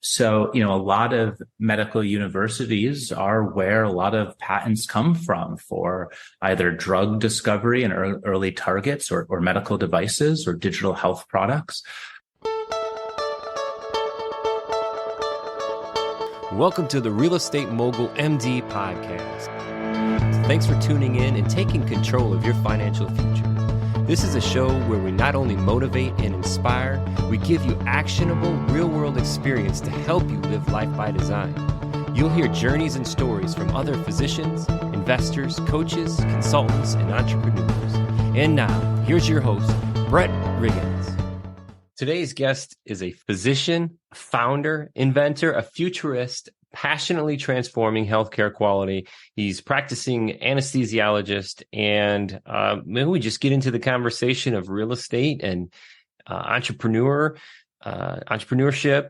So, a lot of medical universities are where a lot of patents come from for either drug discovery and early targets or medical devices or digital health products. Welcome to the Real Estate Mogul MD podcast. Thanks for tuning in and taking control of your financial future. This is a show where we not only motivate and inspire, we give you actionable real-world experience to help you live life by design. You'll hear journeys and stories from other physicians, investors, coaches, consultants, and entrepreneurs. And now, here's your host, Brett Riggins. Today's guest is a physician, founder, inventor, a futurist, passionately transforming healthcare quality. He's practicing anesthesiologist, and maybe we just get into the conversation of real estate and entrepreneurship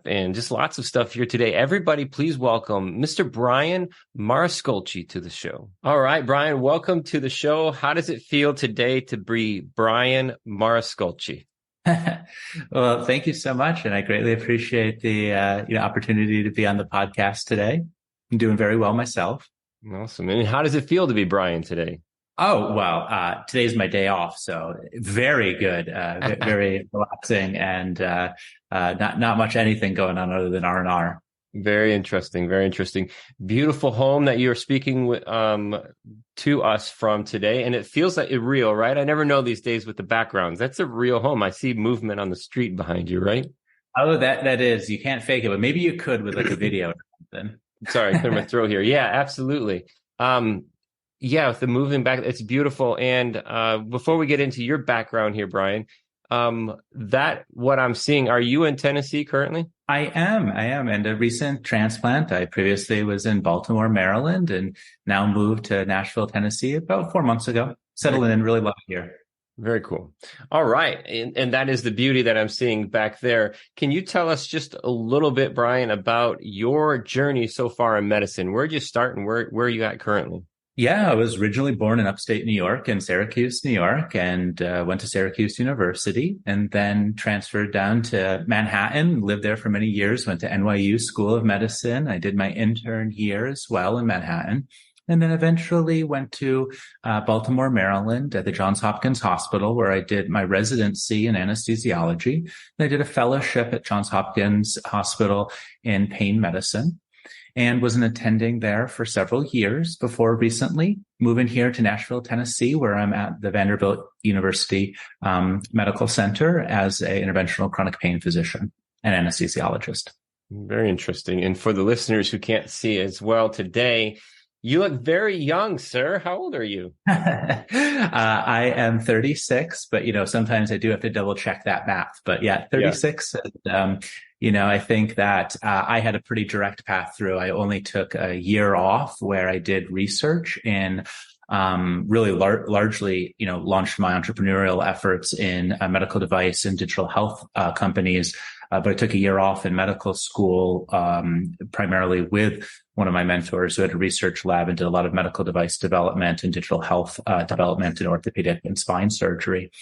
and just lots of stuff here today. Everybody, please welcome Mr. Bryan Marascalchi to the show. All right, Bryan, welcome to the show. How does it feel today to be Bryan Marascalchi? Well, thank you so much. And I greatly appreciate the opportunity to be on the podcast today. I'm doing very well myself. Awesome. And how does it feel to be Bryan today? Oh, well, today's my day off. So very good, very relaxing, and not much anything going on other than R&R. Very interesting. Very interesting. Beautiful home that you're speaking with, to us from today. And it feels like it's real, right? I never know these days with the backgrounds. That's a real home. I see movement on the street behind you, right? Oh, that is. You can't fake it, but maybe you could with like a video or something. Sorry, I cleared my throat here. Yeah, absolutely. With the moving back, it's beautiful. And before we get into your background here, Bryan, what I'm seeing, are you in Tennessee currently? I am. And a recent transplant. I previously was in Baltimore, Maryland, and now moved to Nashville, Tennessee about 4 months ago. Settling in, really love it here. Very cool. All right. And that is the beauty that I'm seeing back there. Can you tell us just a little bit, Bryan, about your journey so far in medicine? Where'd you start and where are you at currently? Yeah, I was originally born in upstate New York, in Syracuse, New York, and went to Syracuse University, and then transferred down to Manhattan, lived there for many years, went to NYU School of Medicine. I did my intern year as well in Manhattan, and then eventually went to Baltimore, Maryland at the Johns Hopkins Hospital, where I did my residency in anesthesiology. And I did a fellowship at Johns Hopkins Hospital in pain medicine, and was an attending there for several years before recently moving here to Nashville, Tennessee, where I'm at the Vanderbilt University Medical Center as an interventional chronic pain physician and anesthesiologist. Very interesting. And for the listeners who can't see as well today, you look very young, sir. How old are you? I am 36, but, sometimes I do have to double check that math. But yeah, 36. Yeah. And, I think that I had a pretty direct path through. I only took a year off where I did research and really largely, launched my entrepreneurial efforts in medical device and digital health companies. But I took a year off in medical school, primarily with one of my mentors who had a research lab and did a lot of medical device development and digital health development in orthopedic and spine surgery.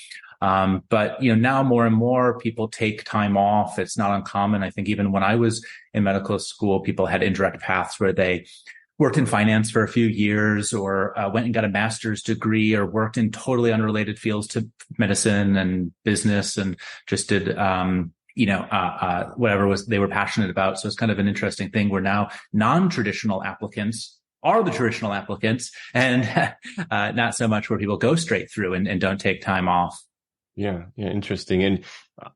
But, now more and more people take time off. It's not uncommon. I think even when I was in medical school, people had indirect paths where they worked in finance for a few years or went and got a master's degree or worked in totally unrelated fields to medicine and business and just did, whatever they were passionate about. So it's kind of an interesting thing where now non-traditional applicants are the traditional applicants and not so much where people go straight through and don't take time off. Yeah, interesting. And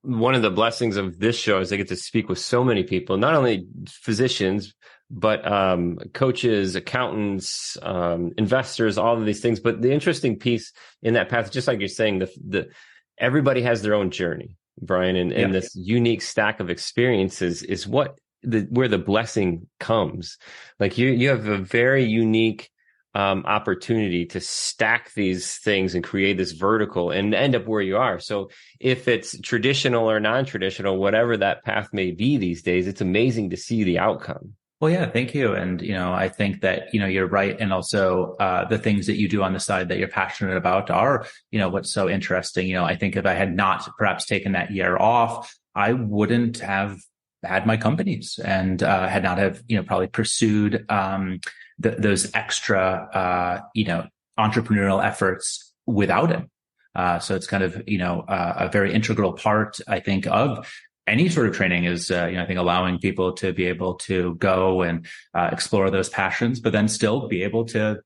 one of the blessings of this show is I get to speak with so many people, not only physicians, but coaches, accountants, investors, all of these things. But the interesting piece in that path, just like you're saying, the everybody has their own journey, Bryan, and this unique stack of experiences is where the blessing comes. Like you have a very unique opportunity to stack these things and create this vertical and end up where you are. So if it's traditional or non-traditional, whatever that path may be these days, it's amazing to see the outcome. Well, yeah, thank you. And, I think that, you're right. And also, the things that you do on the side that you're passionate about are, what's so interesting. I think if I had not perhaps taken that year off, I wouldn't have had my companies and had not have, probably pursued those extra, entrepreneurial efforts without it. So it's kind of, a very integral part, I think, of any sort of training is, I think allowing people to be able to go and explore those passions, but then still be able to,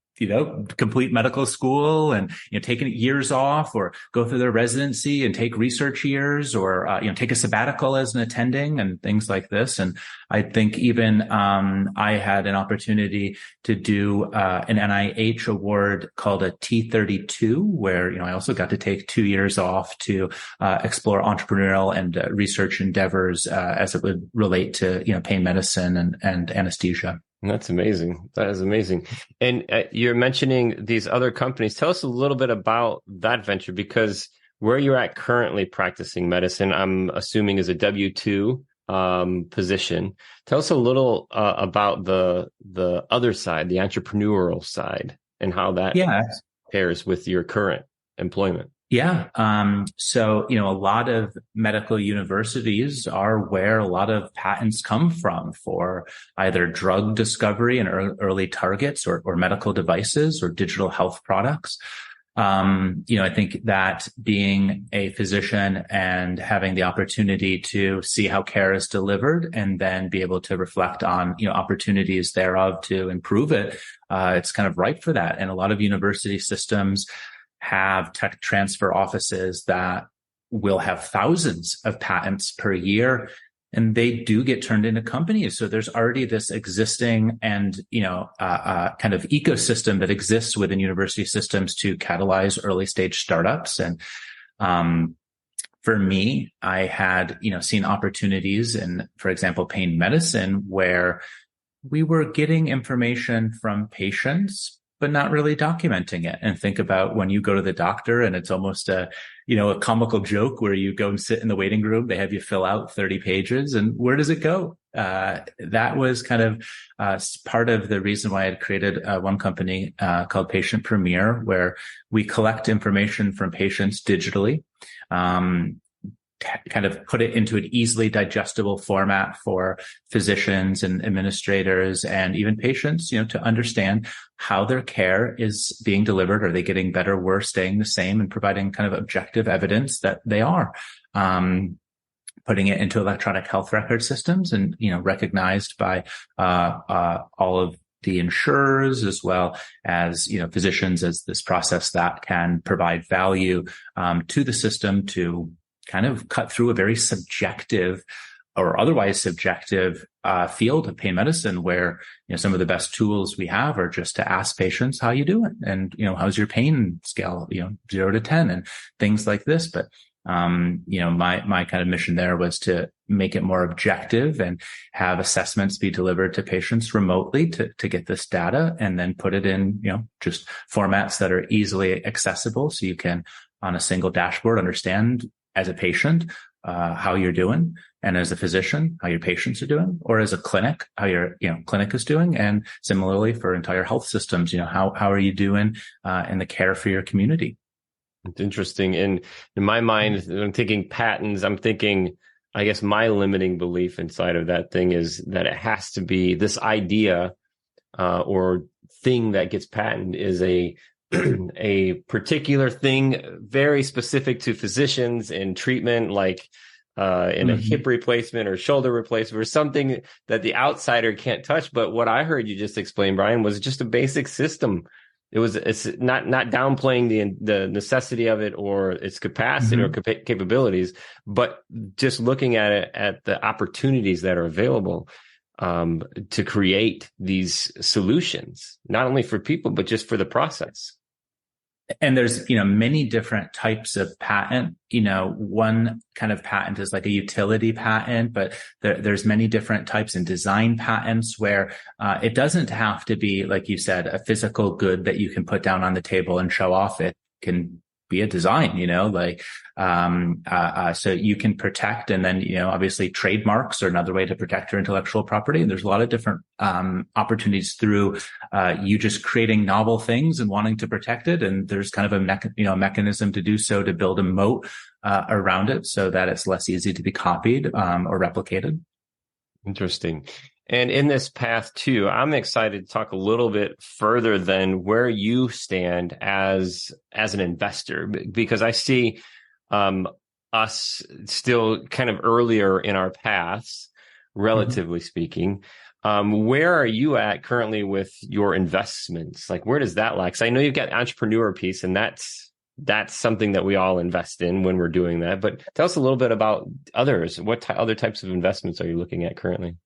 complete medical school and, taking years off or go through their residency and take research years or, take a sabbatical as an attending and things like this. And I think even, I had an opportunity to do, an NIH award called a T32, where, I also got to take 2 years off to, explore entrepreneurial and research endeavors, as it would relate to, pain medicine and anesthesia. That's amazing. That is amazing. And you're mentioning these other companies. Tell us a little bit about that venture, because where you're at currently practicing medicine, I'm assuming is a W-2 position. Tell us a little about the other side, the entrepreneurial side, and how that pairs with your current employment. Yeah. So, a lot of medical universities are where a lot of patents come from for either drug discovery and early targets or medical devices or digital health products. I think that being a physician and having the opportunity to see how care is delivered and then be able to reflect on, opportunities thereof to improve it, it's kind of ripe for that. And a lot of university systems have tech transfer offices that will have thousands of patents per year, and they do get turned into companies. So there's already this existing and, kind of ecosystem that exists within university systems to catalyze early stage startups. And, for me, I had, seen opportunities in, for example, pain medicine, where we were getting information from patients, but not really documenting it. And think about when you go to the doctor and it's almost a comical joke where you go and sit in the waiting room, they have you fill out 30 pages, and where does it go? That was kind of part of the reason why I had created one company called Patient Premier, where we collect information from patients digitally, kind of put it into an easily digestible format for physicians and administrators and even patients, to understand how their care is being delivered. Are they getting better, worse, staying the same, and providing kind of objective evidence that they are. Putting it into electronic health record systems and, recognized by all of the insurers as well as, physicians, as this process that can provide value to the system to kind of cut through a very subjective or otherwise subjective field of pain medicine, where, some of the best tools we have are just to ask patients, how you doing? And, how's your pain scale, 0 to 10 and things like this. But, my kind of mission there was to make it more objective and have assessments be delivered to patients remotely to get this data, and then put it in, just formats that are easily accessible. So you can, on a single dashboard, understand as a patient, how you're doing, and as a physician, how your patients are doing, or as a clinic, how your, clinic is doing. And similarly for entire health systems, how are you doing, in the care for your community? It's interesting. And in my mind, when I'm thinking patents, I'm thinking, I guess my limiting belief inside of that thing is that it has to be this idea, or thing that gets patented is a particular thing very specific to physicians in treatment, like in a hip replacement or shoulder replacement, or something that the outsider can't touch. But what I heard you just explain, Bryan, was just a basic system. It's not downplaying the necessity of it or its capacity or capabilities, but just looking at it, at the opportunities that are available to create these solutions, not only for people, but just for the process. And there's, many different types of patent. One kind of patent is like a utility patent, but there's many different types, and design patents where it doesn't have to be, like you said, a physical good that you can put down on the table and show off. It can be a design, so you can protect, and then, obviously trademarks are another way to protect your intellectual property. And there's a lot of different opportunities through you just creating novel things and wanting to protect it. And there's kind of a mechanism to do so, to build a moat around it so that it's less easy to be copied or replicated. Interesting. And in this path too, I'm excited to talk a little bit further than where you stand as an investor, because I see us still kind of earlier in our paths, relatively speaking. Where are you at currently with your investments? Like, where does that lie? Because I know you've got the entrepreneur piece, and that's something that we all invest in when we're doing that. But tell us a little bit about others. What other types of investments are you looking at currently?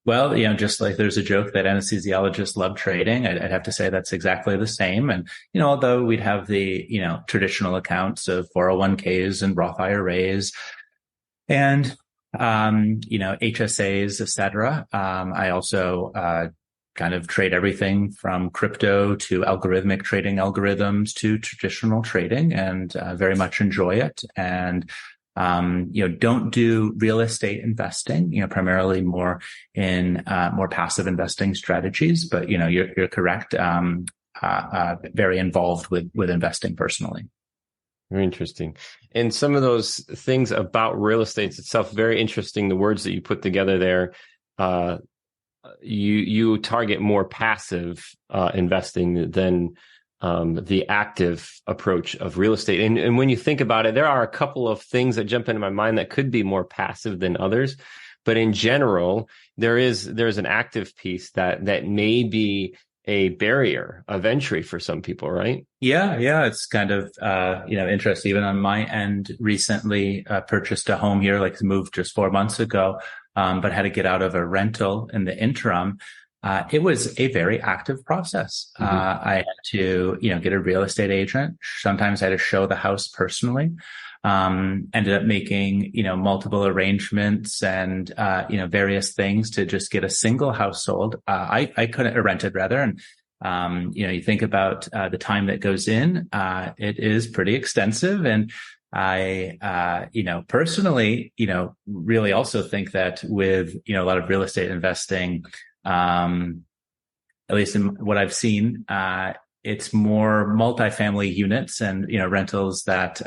Well, just like there's a joke that anesthesiologists love trading, I'd have to say that's exactly the same. And, although we'd have the, traditional accounts of 401ks and Roth IRAs and, HSAs, et cetera. I also, kind of trade everything from crypto to algorithmic trading algorithms to traditional trading, and very much enjoy it. And don't do real estate investing, primarily more in more passive investing strategies. But, you're correct. Very involved with investing personally. Very interesting. And some of those things about real estate itself, very interesting. The words that you put together there, you target more passive investing than the active approach of real estate. And when you think about it, there are a couple of things that jump into my mind that could be more passive than others. But in general, there's an active piece that may be a barrier of entry for some people, right? Yeah. It's kind of, interesting. Even on my end, recently purchased a home here, like moved just 4 months ago, but had to get out of a rental in the interim. It was a very active process. I had to, get a real estate agent. Sometimes I had to show the house personally. Ended up making, multiple arrangements and, various things to just get a single house sold. I couldn't, or rented rather. And, you think about the time that goes in, it is pretty extensive. And I, personally, really also think that with, a lot of real estate investing, at least in what I've seen, it's more multifamily units and, rentals that,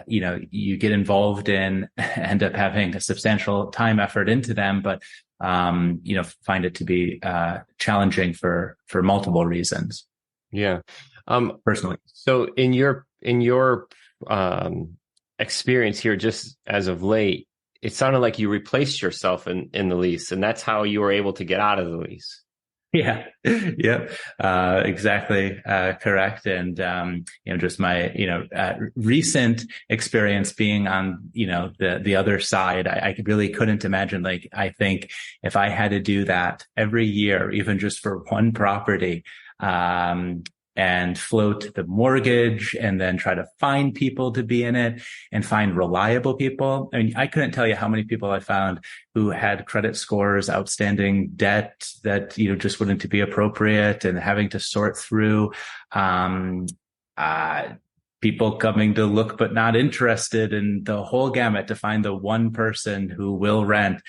you get involved in, end up having a substantial time effort into them, but, find it to be, challenging for multiple reasons. Yeah. Personally. So in your, experience here, just as of late, it sounded like you replaced yourself in the lease, and that's how you were able to get out of the lease. Yeah. Exactly. Correct. And, just my, recent experience being on, the other side, I really couldn't imagine. Like, I think if I had to do that every year, even just for one property, and float the mortgage and then try to find people to be in it and find reliable people. I mean, I couldn't tell you how many people I found who had credit scores, outstanding debt that, just wouldn't be appropriate, and having to sort through, people coming to look but not interested, and the whole gamut to find the one person who will rent.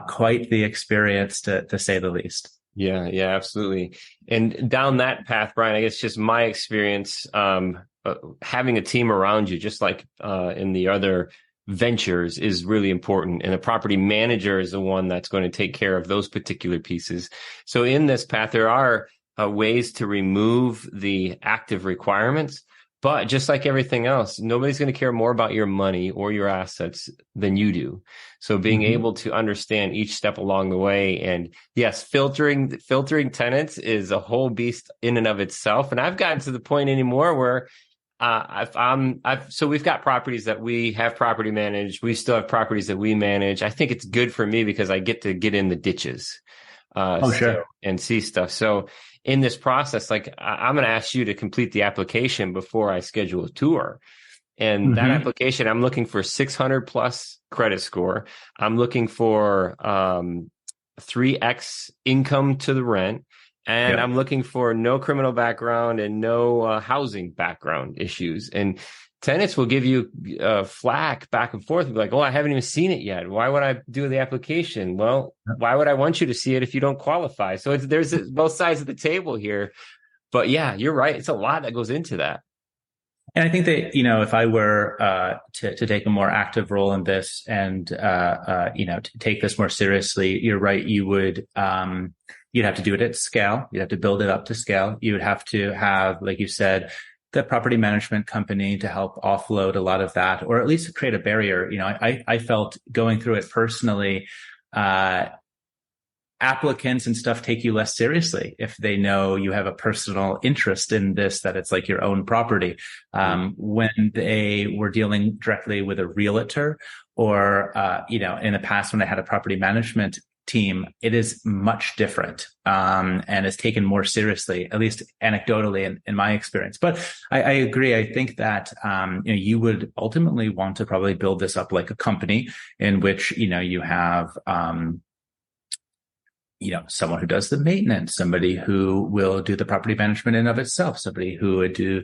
Quite the experience to say the least. Yeah, absolutely. And down that path, Bryan, I guess just my experience, having a team around you, just like in the other ventures, is really important. And a property manager is the one that's going to take care of those particular pieces. So in this path, there are ways to remove the active requirements. But just like everything else, nobody's going to care more about your money or your assets than you do. So being able to understand each step along the way, and yes, filtering tenants is a whole beast in and of itself. And I've gotten to the point anymore where so we've got properties that we have property managed. We still have properties that we manage. I think it's good for me because I get to get in the ditches, sure, and see stuff. So in this process, like, I'm going to ask you to complete the application before I schedule a tour. And that application, I'm looking for 600 plus credit score. I'm looking for 3x income to the rent. And I'm looking for no criminal background and no housing background issues. And tenants will give you flack back and forth and be like, oh, I haven't even seen it yet. Why would I do the application? Well, why would I want you to see it if you don't qualify? So there's both sides of the table here. But yeah, you're right. It's a lot that goes into that. And I think that, if I were to take a more active role in this and, to take this more seriously, you're right. You'd have to do it at scale. You'd have to build it up to scale. You would have to have, like you said, the property management company to help offload a lot of that, or at least create a barrier. I felt going through it personally, applicants and stuff take you less seriously if they know you have a personal interest in this, that it's like your own property. When they were dealing directly with a realtor or, in the past when I had a property management team, it is much different, and is taken more seriously, at least anecdotally in my experience. But I agree. I think that, you would ultimately want to probably build this up like a company in which, you have, someone who does the maintenance, somebody who will do the property management in of itself, somebody who would do,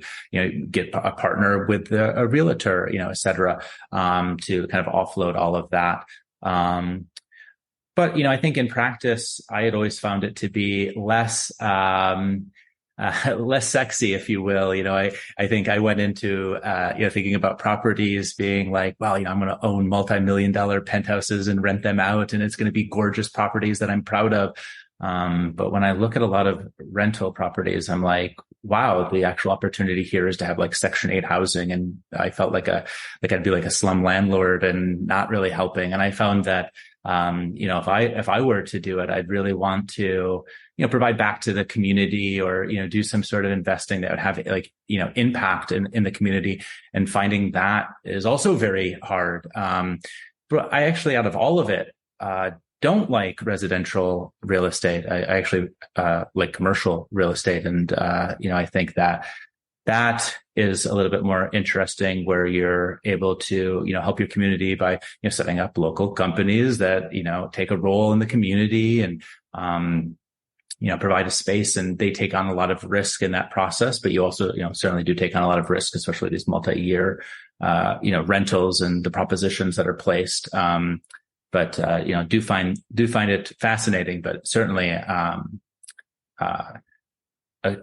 get a partner with a realtor, et cetera, to kind of offload all of that. But, I think in practice, I had always found it to be less sexy, if you will. I think I went into, thinking about properties being like, well, I'm going to own multi-million-dollar penthouses and rent them out, and it's going to be gorgeous properties that I'm proud of. But when I look at a lot of rental properties, I'm like, wow, the actual opportunity here is to have like Section 8 housing. And I felt like I'd be like a slum landlord and not really helping. And I found that, if I were to do it, I'd really want to, provide back to the community or, do some sort of investing that would have like, impact in the community. And finding that is also very hard. But I actually, out of all of it, don't like residential real estate. I actually like commercial real estate. And, I think that is a little bit more interesting, where you're able to, help your community by, setting up local companies that, take a role in the community and, provide a space, and they take on a lot of risk in that process. But you also, certainly do take on a lot of risk, especially these multi-year, rentals and the propositions that are placed. But do find it fascinating, but certainly, a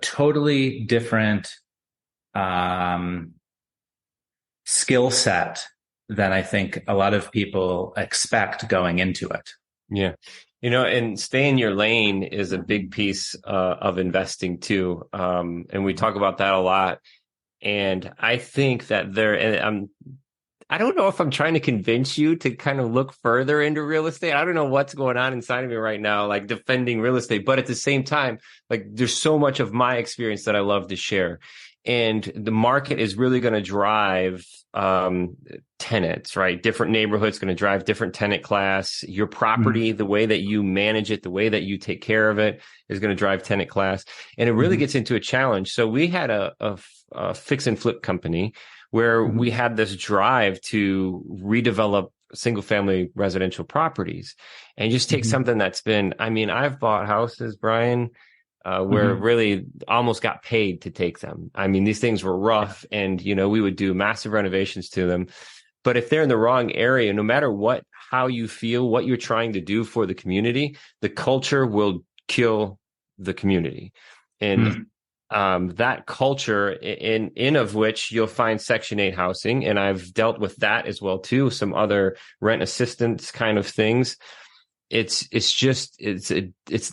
totally different, skill set than I think a lot of people expect going into it. Yeah. And stay in your lane is a big piece of investing too. And we talk about that a lot. And I think that I don't know if I'm trying to convince you to kind of look further into real estate. I don't know what's going on inside of me right now, like defending real estate. But at the same time, like there's so much of my experience that I love to share. And the market is really going to drive tenants, right? Different neighborhoods going to drive different tenant class. Your property, the way that you manage it, the way that you take care of it is going to drive tenant class. And it really gets into a challenge. So we had a fix and flip company where we had this drive to redevelop single family residential properties and just take something that's been, I've bought houses, Bryan, where really almost got paid to take them. These things were rough and, we would do massive renovations to them. But if they're in the wrong area, no matter how you feel, what you're trying to do for the community, the culture will kill the community. And that culture in of which you'll find Section 8 housing. And I've dealt with that as well, too. Some other rent assistance kind of things. It's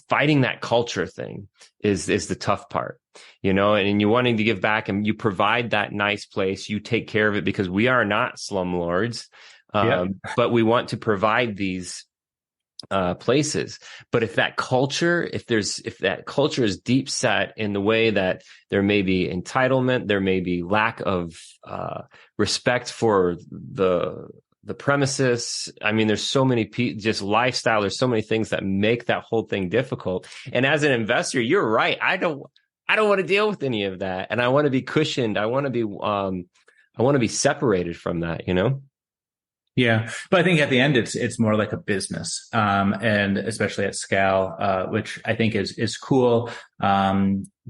fighting that culture thing is the tough part, and you wanting to give back and you provide that nice place. You take care of it because we are not slumlords, but we want to provide these places. But if that culture is deep set in the way that there may be entitlement, there may be lack of respect for the premises. There's so many just lifestyle. There's so many things that make that whole thing difficult. And as an investor, you're right. I don't want to deal with any of that. And I want to be cushioned. I want to be separated from that, Yeah. But I think at the end, it's more like a business, and especially at scale, which I think is cool.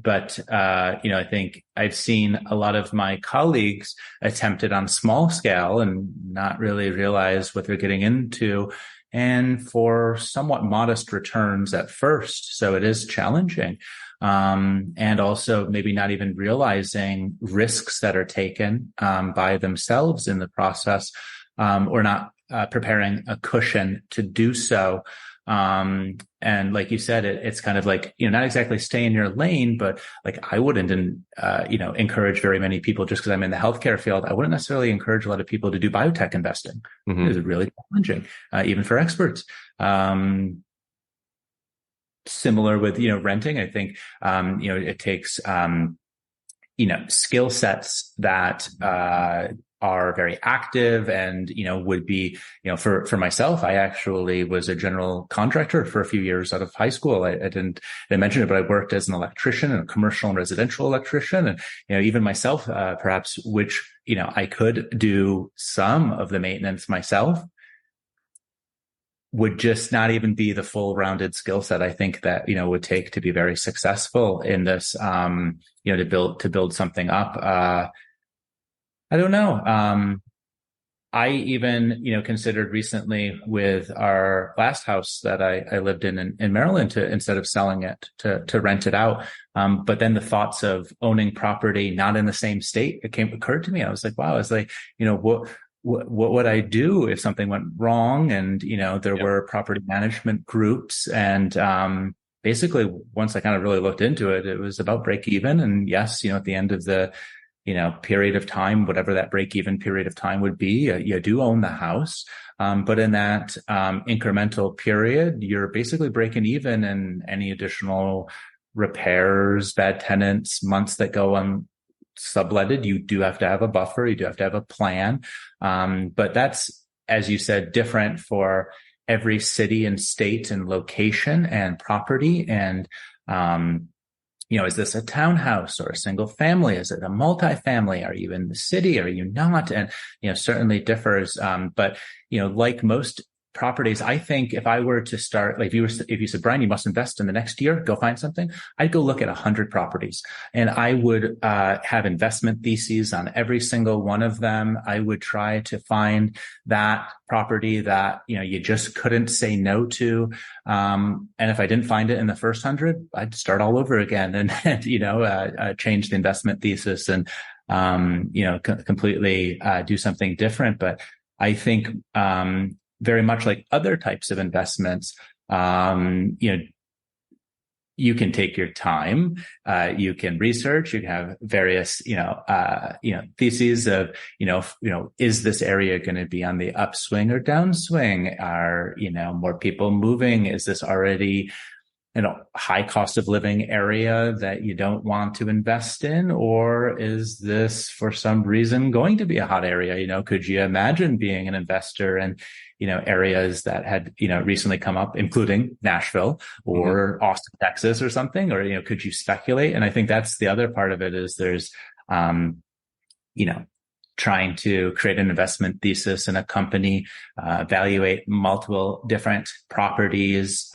But I think I've seen a lot of my colleagues attempt it on small scale and not really realize what they're getting into, and for somewhat modest returns at first. So it is challenging. And also maybe not even realizing risks that are taken by themselves in the process, or not preparing a cushion to do so. And like you said, it's kind of like, not exactly stay in your lane, but like I wouldn't, encourage very many people just because I'm in the healthcare field. I wouldn't necessarily encourage a lot of people to do biotech investing. Mm-hmm. It's really challenging, even for experts. Similar with, renting, I think, it takes, skill sets that, are very active and, would be, for myself, I actually was a general contractor for a few years out of high school. I didn't mention it, but I worked as an electrician and a commercial and residential electrician. And, even myself, perhaps, which, I could do some of the maintenance myself, would just not even be the full rounded skill set I think that, would take to be very successful in this, to build something up. I don't know. I even, considered recently with our last house that I lived in Maryland to, instead of selling it, to rent it out. But then the thoughts of owning property not in the same state, occurred to me. I was like, wow, it's like, what would I do if something went wrong? And, there were property management groups. And, basically once I kind of really looked into it, it was about break even. And yes, at the end of the, period of time, whatever that break-even period of time would be, you do own the house. But in that incremental period, you're basically breaking even, and any additional repairs, bad tenants, months that go on subletted, you do have to have a buffer. You do have to have a plan. But that's, as you said, different for every city and state and location and property. And, is this a townhouse or a single family? Is it a multifamily? Are you in the city? Are you not? And, certainly differs. But, like most properties, I think if I were to start, like if you said, Bryan, you must invest in the next year, go find something, I'd go look at 100 properties, and I would have investment theses on every single one of them. I would try to find that property that, you just couldn't say no to. And if I didn't find it in the first 100, I'd start all over again and change the investment thesis and, completely do something different. But I think, very much like other types of investments, you can take your time, you can research, you can have various, theses of, is this area going to be on the upswing or downswing? Are, more people moving? Is this already, high cost of living area that you don't want to invest in? Or is this for some reason going to be a hot area? Could you imagine being an investor in, areas that had, recently come up, including Nashville or mm-hmm. Austin, Texas or something? Or, could you speculate? And I think that's the other part of it is there's, trying to create an investment thesis in a company, evaluate multiple different properties,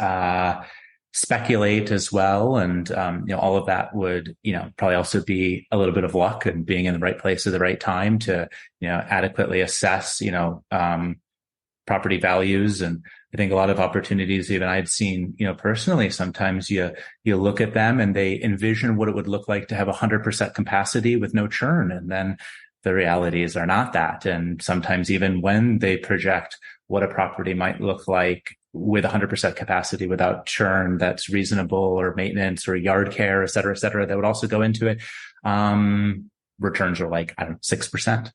speculate as well. And, all of that would, probably also be a little bit of luck and being in the right place at the right time to, adequately assess, property values. And I think a lot of opportunities, even I'd seen, personally, sometimes you look at them and they envision what it would look like to have 100% capacity with no churn. And then the realities are not that. And sometimes even when they project what a property might look like with 100% capacity without churn that's reasonable, or maintenance or yard care, et cetera, that would also go into it. Returns are like, 6%.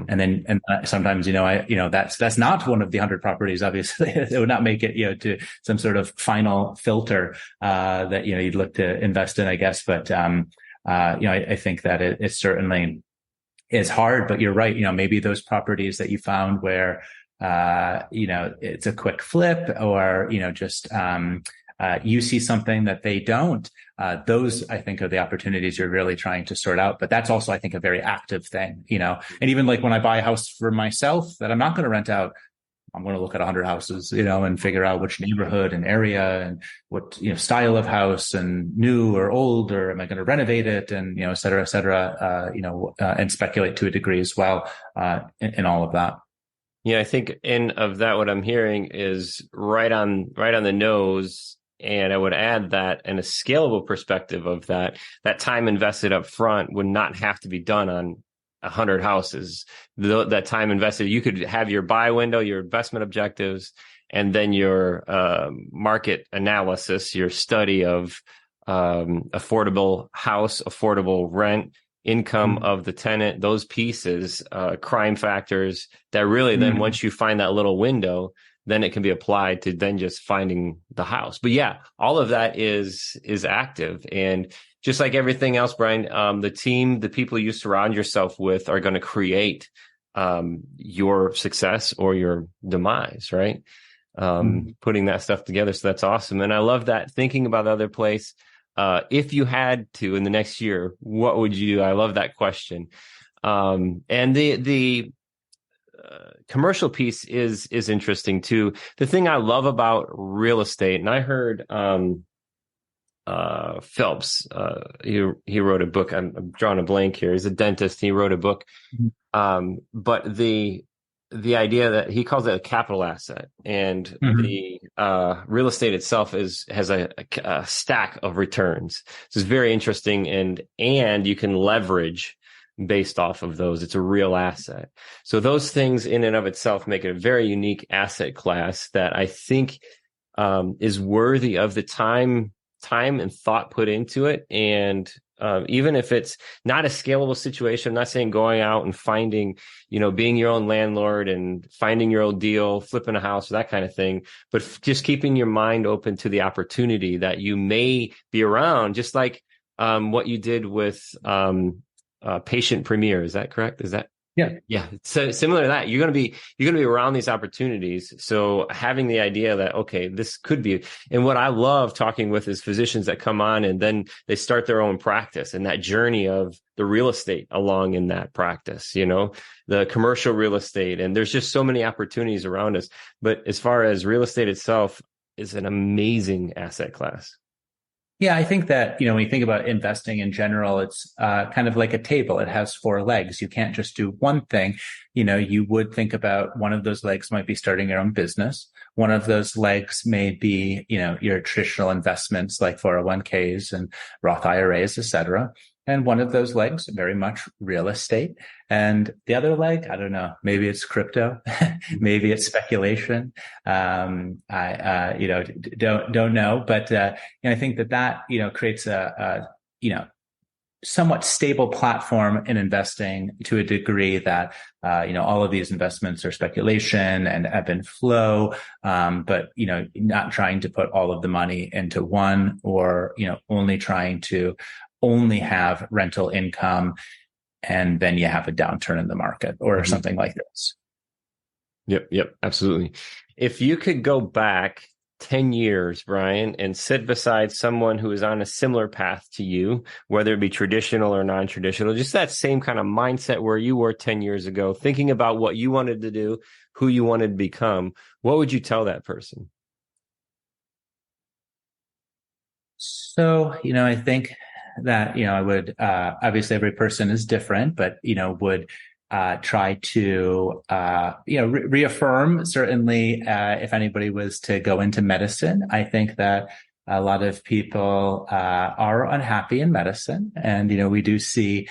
And then, sometimes, that's not one of the 100 properties, obviously. It would not make it, to some sort of final filter, that, you'd look to invest in, I guess. But, I think that it certainly is hard, but you're right. Maybe those properties that you found where, it's a quick flip, or, just, you see something that they don't, those I think are the opportunities you're really trying to sort out. But that's also, I think, a very active thing, and even like when I buy a house for myself that I'm not going to rent out, I'm going to look at 100 houses, and figure out which neighborhood and area and what, style of house and new or old, or am I going to renovate it? And, et cetera, and speculate to a degree as well, in all of that. Yeah, I think in of that, what I'm hearing is right on the nose. And I would add that in a scalable perspective of that time invested up front would not have to be done on 100 houses. That time invested, you could have your buy window, your investment objectives, and then your market analysis, your study of affordable house, affordable rent, income of the tenant, those pieces, crime factors that really then once you find that little window, then it can be applied to then just finding the house. But yeah, all of that is active. And just like everything else, Bryan, the team, the people you surround yourself with are going to create your success or your demise, right? Putting that stuff together. So that's awesome. And I love that, thinking about the other place. If you had to in the next year, what would you do? I love that question. And the commercial piece is interesting too. The thing I love about real estate, and I heard Phelps, he wrote a book. I'm drawing a blank here. He's a dentist. He wrote a book. But the idea that he calls it a capital asset, and the real estate itself has a stack of returns. This is very interesting, and you can leverage based off of those. It's a real asset. So those things in and of itself make it a very unique asset class that I think is worthy of the time and thought put into it. And even if it's not a scalable situation, I'm not saying going out and finding, being your own landlord and finding your own deal, flipping a house, that kind of thing, but just keeping your mind open to the opportunity that you may be around, just like what you did with Patient Premier. Is that correct? Is that? Yeah. So similar to that, you're going to be around these opportunities. So having the idea that, okay, this could be, and what I love talking with is physicians that come on and then they start their own practice, and that journey of the real estate along in that practice, the commercial real estate. And there's just so many opportunities around us. But as far as real estate itself is an amazing asset class. Yeah, I think that, when you think about investing in general, it's kind of like a table. It has 4 legs. You can't just do one thing. You would think about one of those legs might be starting your own business. One of those legs may be, your traditional investments like 401ks and Roth IRAs, et cetera. And one of those legs, very much real estate. And the other leg, I don't know, maybe it's crypto, maybe it's speculation. Don't know. But, I think that, creates a somewhat stable platform in investing to a degree that, all of these investments are speculation and ebb and flow. But, not trying to put all of the money into one, or, only trying to only have rental income, and then you have a downturn in the market or something like this. Yep, absolutely. If you could go back 10 years, Bryan, and sit beside someone who is on a similar path to you, whether it be traditional or non-traditional, just that same kind of mindset where you were 10 years ago, thinking about what you wanted to do, who you wanted to become, what would you tell that person? So, I think that, I would, obviously every person is different, but, would, try to, reaffirm certainly, if anybody was to go into medicine. I think that a lot of people, are unhappy in medicine. And, we do see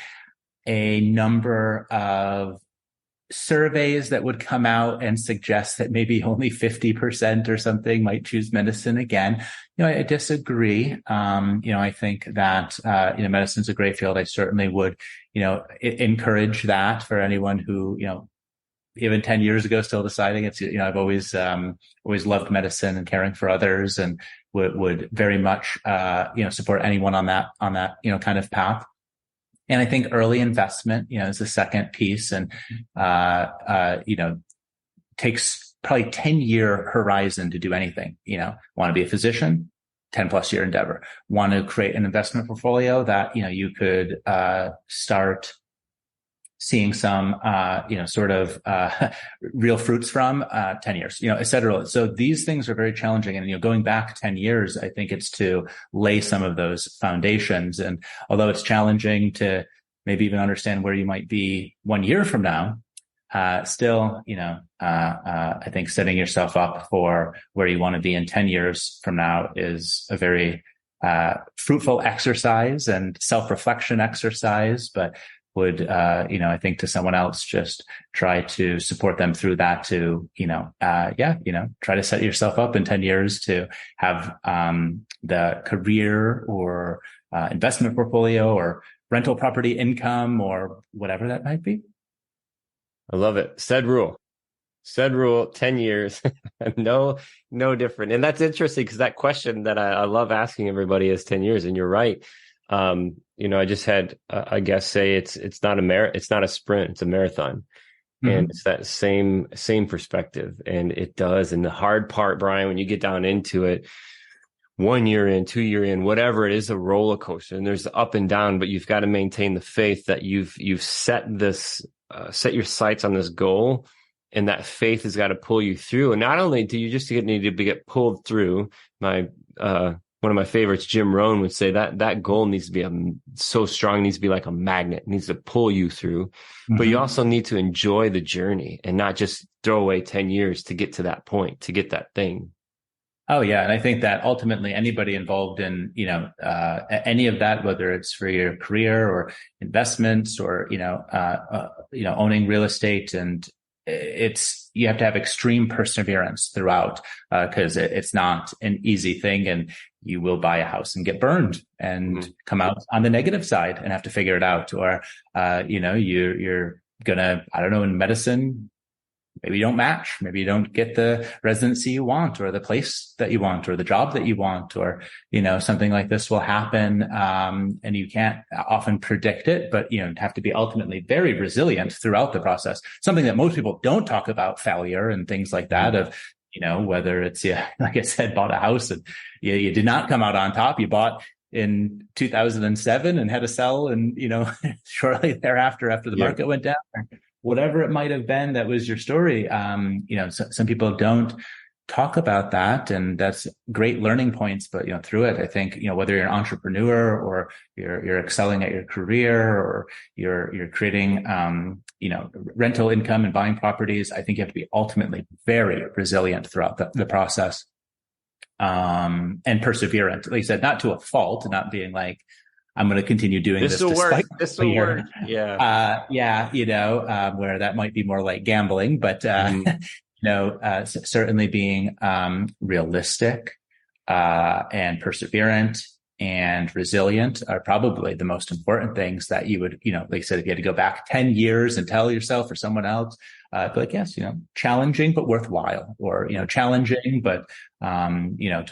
a number of surveys that would come out and suggest that maybe only 50% or something might choose medicine again. I disagree. I think that, medicine's a great field. I certainly would, encourage that for anyone who, even 10 years ago, still deciding it's, I've always loved medicine and caring for others, and would very much, support anyone on that, kind of path. And I think early investment, is the second piece, and, takes probably 10-year horizon to do anything. Want to be a physician, 10+ year endeavor. Want to create an investment portfolio that, you could, start seeing some, real fruits from, 10 years, et cetera. So these things are very challenging. And, going back 10 years, I think it's to lay some of those foundations. And although it's challenging to maybe even understand where you might be 1 year from now, still, I think setting yourself up for where you want to be in 10 years from now is a very fruitful exercise and self-reflection exercise, but would, I think to someone else, just try to support them through that to, try to set yourself up in 10 years to have the career or investment portfolio or rental property income or whatever that might be. I love it. Said rule, 10 years, no different. And that's interesting because that question that I love asking everybody is 10 years. And you're right. I just had a guest say it's not a sprint, it's a marathon. Mm-hmm. And it's that same perspective. And it does. And the hard part, Bryan, when you get down into it, 1 year in, 2 year in, whatever it is, a roller coaster, and there's the up and down, but you've got to maintain the faith that you've set your sights on this goal, and that faith has got to pull you through. And not only do you just need to get pulled through, one of my favorites, Jim Rohn, would say that goal needs to be so strong, needs to be like a magnet, it needs to pull you through. Mm-hmm. But you also need to enjoy the journey and not just throw away 10 years to get to that point, to get that thing. Oh, yeah. And I think that ultimately anybody involved in, any of that, whether it's for your career or investments or, owning real estate, and you have to have extreme perseverance throughout, because it's not an easy thing, and you will buy a house and get burned and mm-hmm. come out on the negative side and have to figure it out. Or, you're gonna, I don't know, in medicine, maybe you don't match. Maybe you don't get the residency you want, or the place that you want, or the job that you want, or, something like this will happen. And you can't often predict it, but, have to be ultimately very resilient throughout the process. Something that most people don't talk about, failure and things like that, of, whether it's, like I said, bought a house and you did not come out on top. You bought in 2007 and had to sell, and, shortly thereafter, after the market went down, whatever it might have been, that was your story. Some people don't talk about that, and that's great learning points. But, through it, I think, whether you're an entrepreneur or you're excelling at your career, or you're creating, rental income and buying properties, I think you have to be ultimately very resilient throughout the process, and perseverant. Like you said, not to a fault, not being like, I'm going to continue doing this despite this will work. Yeah. Where that might be more like gambling, but, certainly being, realistic, and perseverant and resilient are probably the most important things that you would, like I said, if you had to go back 10 years and tell yourself or someone else, be like, yes, challenging, but worthwhile, or, challenging, but,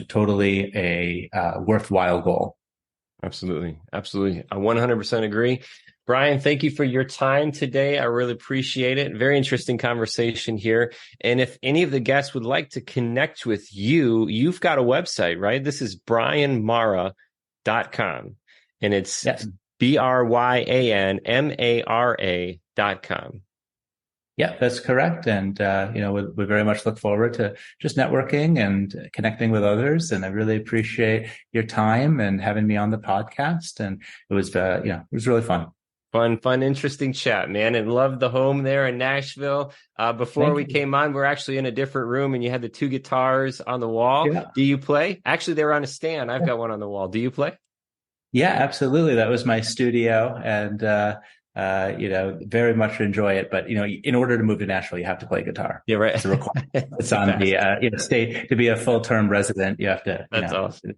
totally a worthwhile goal. Absolutely. I 100% agree. Bryan, thank you for your time today. I really appreciate it. Very interesting conversation here. And if any of the guests would like to connect with you, you've got a website, right? This is bryanmara.com, and it's BRYANMARA.com. Yeah, that's correct. And, we very much look forward to just networking and connecting with others. And I really appreciate your time and having me on the podcast. And it was, it was really fun. Fun, interesting chat, man. And love the home there in Nashville. Before we came on, we're actually in a different room, and you had the 2 guitars on the wall. Yeah. Do you play? Actually, they were on a stand. I've got one on the wall. Do you play? Yeah, absolutely. That was my studio. And, very much enjoy it. But, in order to move to Nashville, you have to play guitar. Yeah, right. It's a requirement. It's on the state to be a full-term resident. You have to, That's awesome.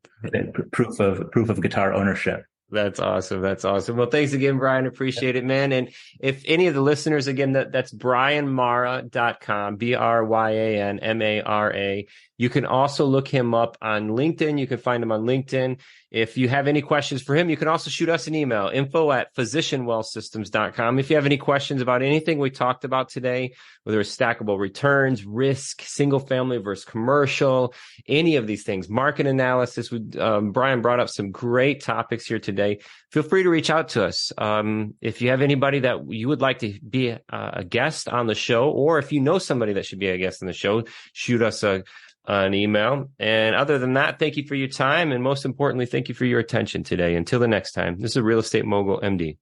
Proof of guitar ownership. That's awesome. Well, thanks again, Bryan. Appreciate it, man. And if any of the listeners, again, that's bryanmara.com, BRYANMARA. You can also look him up on LinkedIn. You can find him on LinkedIn. If you have any questions for him, you can also shoot us an email, info@physicianwellsystems.com. If you have any questions about anything we talked about today, whether it's stackable returns, risk, single family versus commercial, any of these things, market analysis, Bryan brought up some great topics here today. Feel free to reach out to us. If you have anybody that you would like to be a guest on the show, or if you know somebody that should be a guest on the show, shoot us an email. And other than that, thank you for your time. And most importantly, thank you for your attention today. Until the next time, this is Real Estate Mogul MD.